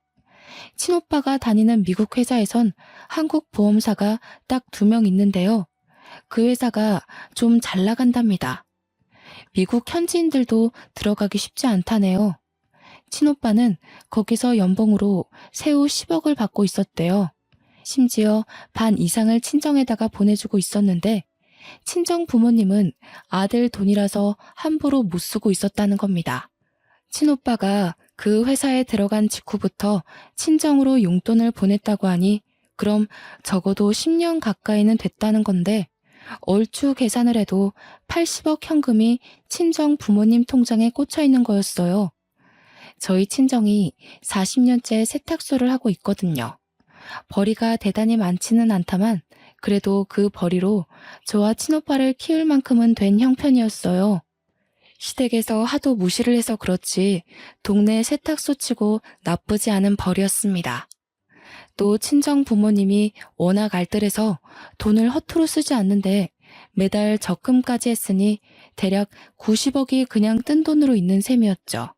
친오빠가 다니는 미국 회사에선 한국 보험사가 딱 2명 있는데요. 그 회사가 좀 잘 나간답니다. 미국 현지인들도 들어가기 쉽지 않다네요. 친오빠는 거기서 연봉으로 세후 10억을 받고 있었대요. 심지어 반 이상을 친정에다가 보내주고 있었는데 친정 부모님은 아들 돈이라서 함부로 못 쓰고 있었다는 겁니다. 친오빠가 그 회사에 들어간 직후부터 친정으로 용돈을 보냈다고 하니 그럼 적어도 10년 가까이는 됐다는 건데 얼추 계산을 해도 80억 현금이 친정 부모님 통장에 꽂혀 있는 거였어요. 저희 친정이 40년째 세탁소를 하고 있거든요. 벌이가 대단히 많지는 않다만 그래도 그 벌이로 저와 친오빠를 키울 만큼은 된 형편이었어요. 시댁에서 하도 무시를 해서 그렇지 동네 세탁소 치고 나쁘지 않은 벌이었습니다. 또 친정 부모님이 워낙 알뜰해서 돈을 허투루 쓰지 않는데 매달 적금까지 했으니 대략 90억이 그냥 뜬 돈으로 있는 셈이었죠.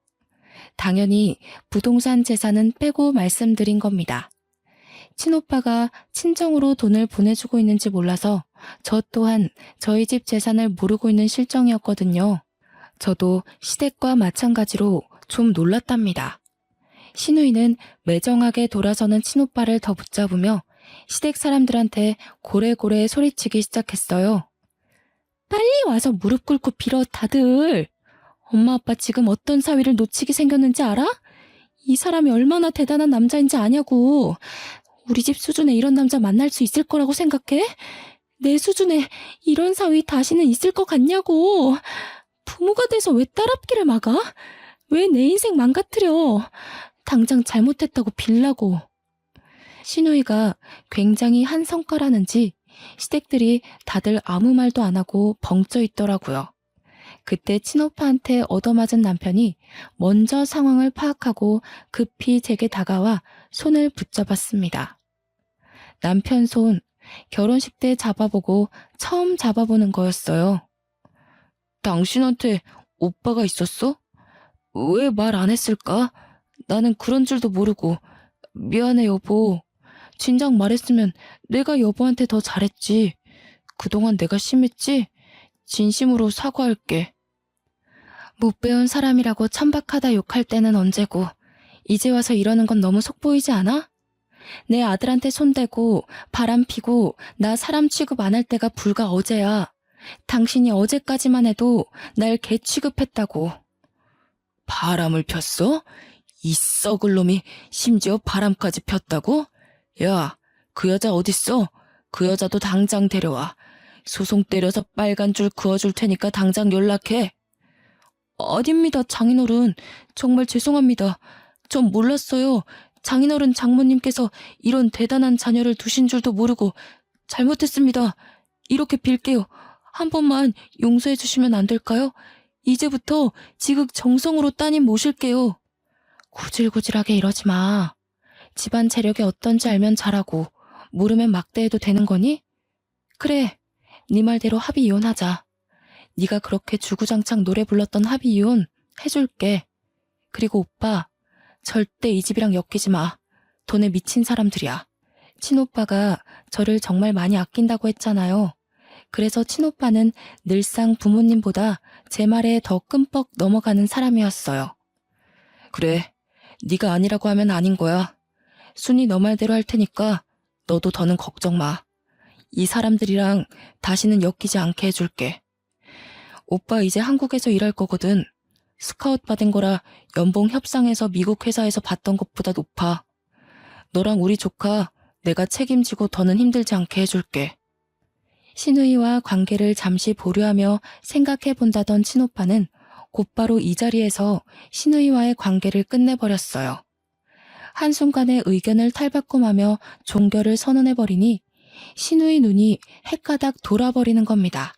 당연히 부동산 재산은 빼고 말씀드린 겁니다. 친오빠가 친정으로 돈을 보내주고 있는지 몰라서 저 또한 저희 집 재산을 모르고 있는 실정이었거든요. 저도 시댁과 마찬가지로 좀 놀랐답니다. 신우이는 매정하게 돌아서는 친오빠를 더 붙잡으며 시댁 사람들한테 고래고래 소리치기 시작했어요. 빨리 와서 무릎 꿇고 빌어 다들. 엄마 아빠 지금 어떤 사위를 놓치게 생겼는지 알아? 이 사람이 얼마나 대단한 남자인지 아냐고. 우리 집 수준에 이런 남자 만날 수 있을 거라고 생각해? 내 수준에 이런 사위 다시는 있을 것 같냐고. 부모가 돼서 왜 딸앞길을 막아? 왜 내 인생 망가뜨려? 당장 잘못했다고 빌라고. 신우이가 굉장히 한성깔하는지 시댁들이 다들 아무 말도 안 하고 벙쪄 있더라고요. 그때 친오빠한테 얻어맞은 남편이 먼저 상황을 파악하고 급히 제게 다가와 손을 붙잡았습니다. 남편 손, 결혼식 때 잡아보고 처음 잡아보는 거였어요. 당신한테 오빠가 있었어? 왜 말 안 했을까? 나는 그런 줄도 모르고. 미안해 여보. 진작 말했으면 내가 여보한테 더 잘했지. 그동안 내가 심했지? 진심으로 사과할게. 못 배운 사람이라고 천박하다 욕할 때는 언제고 이제 와서 이러는 건 너무 속보이지 않아? 내 아들한테 손대고 바람 피고 나 사람 취급 안 할 때가 불과 어제야. 당신이 어제까지만 해도 날 개 취급했다고. 바람을 폈어? 이 썩을 놈이 심지어 바람까지 폈다고? 야, 그 여자 어딨어? 그 여자도 당장 데려와. 소송 때려서 빨간 줄 그어줄 테니까 당장 연락해. 아닙니다, 장인어른. 정말 죄송합니다. 전 몰랐어요. 장인어른 장모님께서 이런 대단한 자녀를 두신 줄도 모르고 잘못했습니다. 이렇게 빌게요. 한 번만 용서해 주시면 안 될까요? 이제부터 지극정성으로 따님 모실게요. 구질구질하게 이러지 마. 집안 재력이 어떤지 알면 잘하고 모르면 막대해도 되는 거니? 그래, 네 말대로 합의 이혼하자. 네가 그렇게 주구장창 노래 불렀던 합의 이혼 해줄게. 그리고 오빠, 절대 이 집이랑 엮이지 마. 돈에 미친 사람들이야. 친오빠가 저를 정말 많이 아낀다고 했잖아요. 그래서 친오빠는 늘상 부모님보다 제 말에 더 끔뻑 넘어가는 사람이었어요. 그래, 네가 아니라고 하면 아닌 거야. 순이 너 말대로 할 테니까 너도 더는 걱정 마. 이 사람들이랑 다시는 엮이지 않게 해줄게. 오빠 이제 한국에서 일할 거거든. 스카웃 받은 거라 연봉 협상에서 미국 회사에서 받던 것보다 높아. 너랑 우리 조카 내가 책임지고 더는 힘들지 않게 해줄게. 신우이와 관계를 잠시 보류하며 생각해본다던 친오빠는 곧바로 이 자리에서 신우이와의 관계를 끝내버렸어요. 한순간에 의견을 탈바꿈하며 종결을 선언해버리니 신우이 눈이 헷가닥 돌아버리는 겁니다.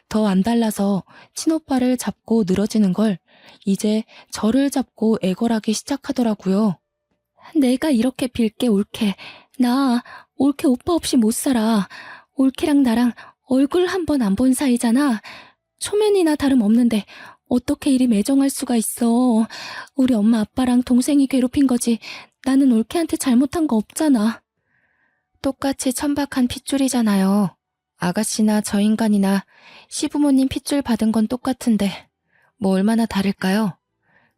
더 안 달라서 친오빠를 잡고 늘어지는 걸 이제 저를 잡고 애걸하기 시작하더라고요. 내가 이렇게 빌게 올케. 나 올케 오빠 없이 못 살아. 올케랑 나랑 얼굴 한 번 안 본 사이잖아. 초면이나 다름없는데 어떻게 이리 매정할 수가 있어. 우리 엄마 아빠랑 동생이 괴롭힌 거지. 나는 올케한테 잘못한 거 없잖아. 똑같이 천박한 핏줄이잖아요. 아가씨나 저 인간이나 시부모님 핏줄 받은 건 똑같은데 뭐 얼마나 다를까요?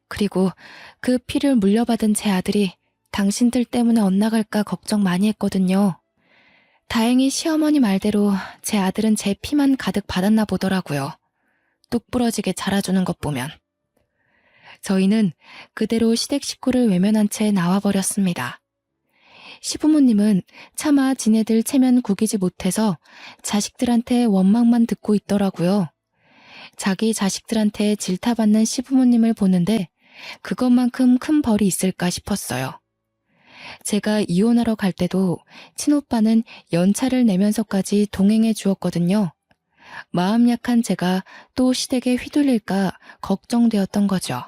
그리고 그 피를 물려받은 제 아들이 당신들 때문에 엇나갈까 걱정 많이 했거든요. 다행히 시어머니 말대로 제 아들은 제 피만 가득 받았나 보더라고요. 뚝 부러지게 자라주는 것 보면. 저희는 그대로 시댁 식구를 외면한 채 나와버렸습니다. 시부모님은 차마 지네들 체면 구기지 못해서 자식들한테 원망만 듣고 있더라고요. 자기 자식들한테 질타받는 시부모님을 보는데 그것만큼 큰 벌이 있을까 싶었어요. 제가 이혼하러 갈 때도 친오빠는 연차를 내면서까지 동행해 주었거든요. 마음 약한 제가 또 시댁에 휘둘릴까 걱정되었던 거죠.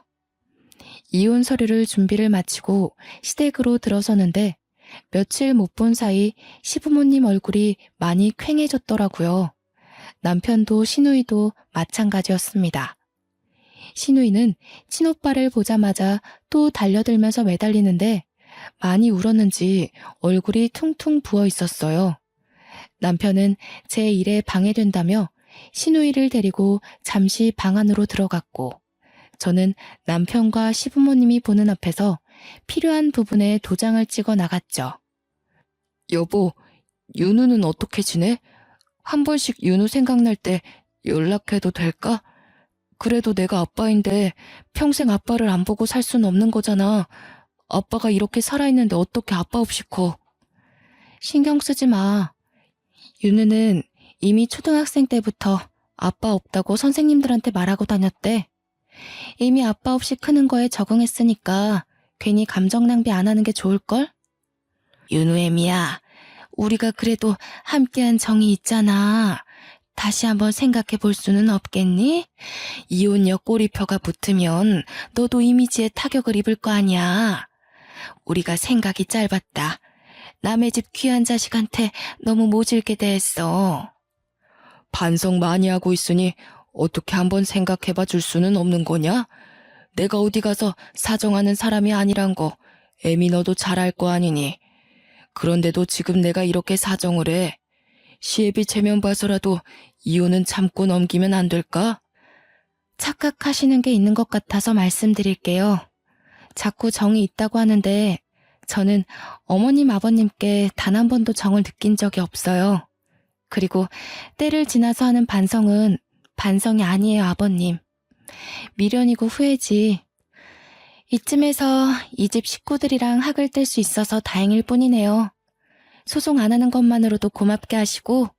이혼 서류를 준비를 마치고 시댁으로 들어서는데 며칠 못 본 사이 시부모님 얼굴이 많이 퀭해졌더라고요. 남편도 신우이도 마찬가지였습니다. 신우이는 친오빠를 보자마자 또 달려들면서 매달리는데 많이 울었는지 얼굴이 퉁퉁 부어 있었어요. 남편은 제 일에 방해된다며 신우이를 데리고 잠시 방 안으로 들어갔고 저는 남편과 시부모님이 보는 앞에서 필요한 부분에 도장을 찍어 나갔죠. 여보, 윤우는 어떻게 지내? 한 번씩 윤우 생각날 때 연락해도 될까? 그래도 내가 아빠인데 평생 아빠를 안 보고 살 순 없는 거잖아. 아빠가 이렇게 살아있는데 어떻게 아빠 없이 커? 신경 쓰지 마. 윤우는 이미 초등학생 때부터 아빠 없다고 선생님들한테 말하고 다녔대. 이미 아빠 없이 크는 거에 적응했으니까 괜히 감정 낭비 안 하는 게 좋을걸? 윤우애미야, 우리가 그래도 함께한 정이 있잖아. 다시 한번 생각해 볼 수는 없겠니? 이혼녀 꼬리표가 붙으면 너도 이미지에 타격을 입을 거 아니야. 우리가 생각이 짧았다. 남의 집 귀한 자식한테 너무 모질게 대했어. 반성 많이 하고 있으니 어떻게 한번 생각해봐 줄 수는 없는 거냐? 내가 어디 가서 사정하는 사람이 아니란 거 애미 너도 잘 알 거 아니니. 그런데도 지금 내가 이렇게 사정을 해. 시애비 체면 봐서라도 이혼은 참고 넘기면 안 될까? 착각하시는 게 있는 것 같아서 말씀드릴게요. 자꾸 정이 있다고 하는데 저는 어머님 아버님께 단 한 번도 정을 느낀 적이 없어요. 그리고 때를 지나서 하는 반성은 반성이 아니에요, 아버님. 미련이고 후회지. 이쯤에서 이 집 식구들이랑 학을 뗄 수 있어서 다행일 뿐이네요. 소송 안 하는 것만으로도 고맙게 하시고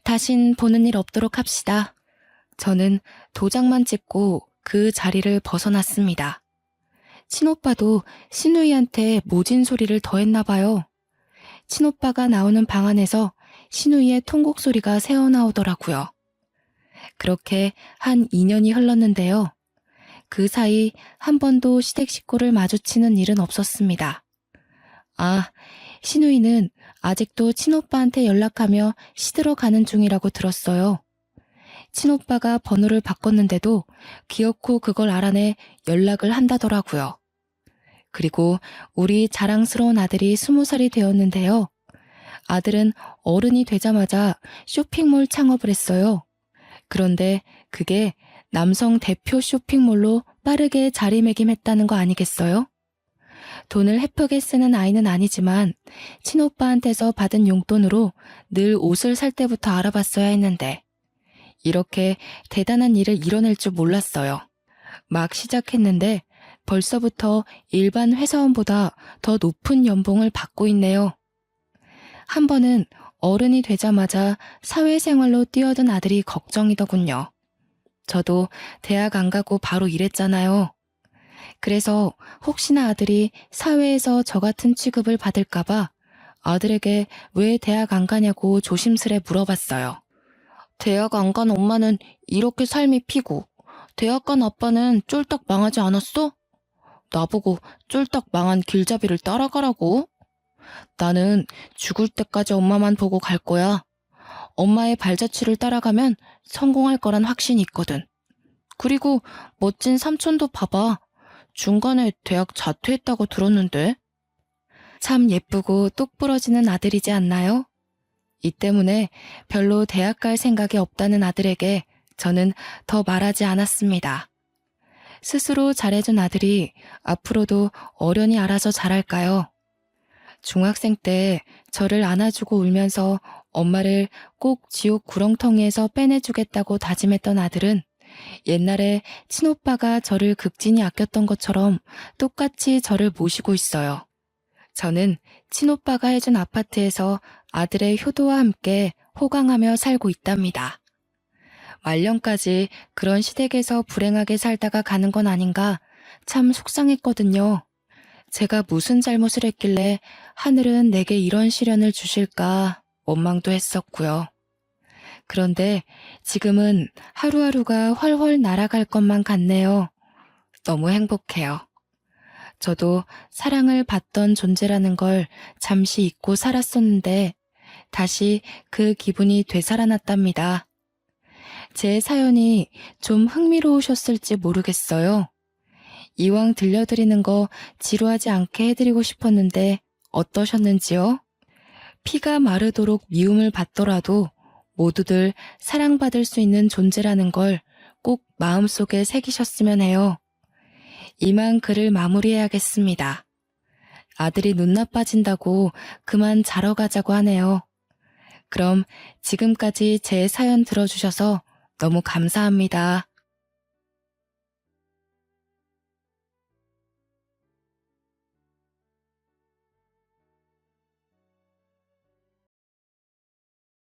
다신 보는 일 없도록 합시다. 저는 도장만 찍고 그 자리를 벗어났습니다. 친오빠도 신우이한테 모진 소리를 더했나 봐요. 친오빠가 나오는 방 안에서 신우이의 통곡 소리가 새어나오더라고요. 그렇게 한 2년이 흘렀는데요. 그 사이 한 번도 시댁 식구를 마주치는 일은 없었습니다. 아, 신우이는 아직도 친오빠한테 연락하며 시들어 가는 중이라고 들었어요. 친오빠가 번호를 바꿨는데도 기어코 그걸 알아내 연락을 한다더라고요. 그리고 우리 자랑스러운 아들이 20살이 되었는데요. 아들은 어른이 되자마자 쇼핑몰 창업을 했어요. 그런데 그게 남성 대표 쇼핑몰로 빠르게 자리매김했다는 거 아니겠어요? 돈을 헤프게 쓰는 아이는 아니지만 친오빠한테서 받은 용돈으로 늘 옷을 살 때부터 알아봤어야 했는데 이렇게 대단한 일을 이뤄낼 줄 몰랐어요. 막 시작했는데 벌써부터 일반 회사원보다 더 높은 연봉을 받고 있네요. 한 번은 어른이 되자마자 사회생활로 뛰어든 아들이 걱정이더군요. 저도 대학 안 가고 바로 일했잖아요. 그래서 혹시나 아들이 사회에서 저 같은 취급을 받을까봐 아들에게 왜 대학 안 가냐고 조심스레 물어봤어요. 대학 안 간 엄마는 이렇게 삶이 피고 대학 간 아빠는 쫄딱 망하지 않았어? 나보고 쫄딱 망한 길잡이를 따라가라고? 나는 죽을 때까지 엄마만 보고 갈 거야. 엄마의 발자취를 따라가면 성공할 거란 확신이 있거든. 그리고 멋진 삼촌도 봐봐. 중간에 대학 자퇴했다고 들었는데. 참 예쁘고 똑 부러지는 아들이지 않나요? 이 때문에 별로 대학 갈 생각이 없다는 아들에게 저는 더 말하지 않았습니다. 스스로 잘해준 아들이 앞으로도 어련히 알아서 잘할까요? 중학생 때 저를 안아주고 울면서 엄마를 꼭 지옥 구렁텅이에서 빼내주겠다고 다짐했던 아들은 옛날에 친오빠가 저를 극진히 아꼈던 것처럼 똑같이 저를 모시고 있어요. 저는 친오빠가 해준 아파트에서 아들의 효도와 함께 호강하며 살고 있답니다. 말년까지 그런 시댁에서 불행하게 살다가 가는 건 아닌가 참 속상했거든요. 제가 무슨 잘못을 했길래 하늘은 내게 이런 시련을 주실까 원망도 했었고요. 그런데 지금은 하루하루가 훨훨 날아갈 것만 같네요. 너무 행복해요. 저도 사랑을 받던 존재라는 걸 잠시 잊고 살았었는데 다시 그 기분이 되살아났답니다. 제 사연이 좀 흥미로우셨을지 모르겠어요. 이왕 들려드리는 거 지루하지 않게 해드리고 싶었는데 어떠셨는지요? 피가 마르도록 미움을 받더라도 모두들 사랑받을 수 있는 존재라는 걸 꼭 마음속에 새기셨으면 해요. 이만 글을 마무리해야겠습니다. 아들이 눈 나빠진다고 그만 자러 가자고 하네요. 그럼 지금까지 제 사연 들어주셔서 너무 감사합니다.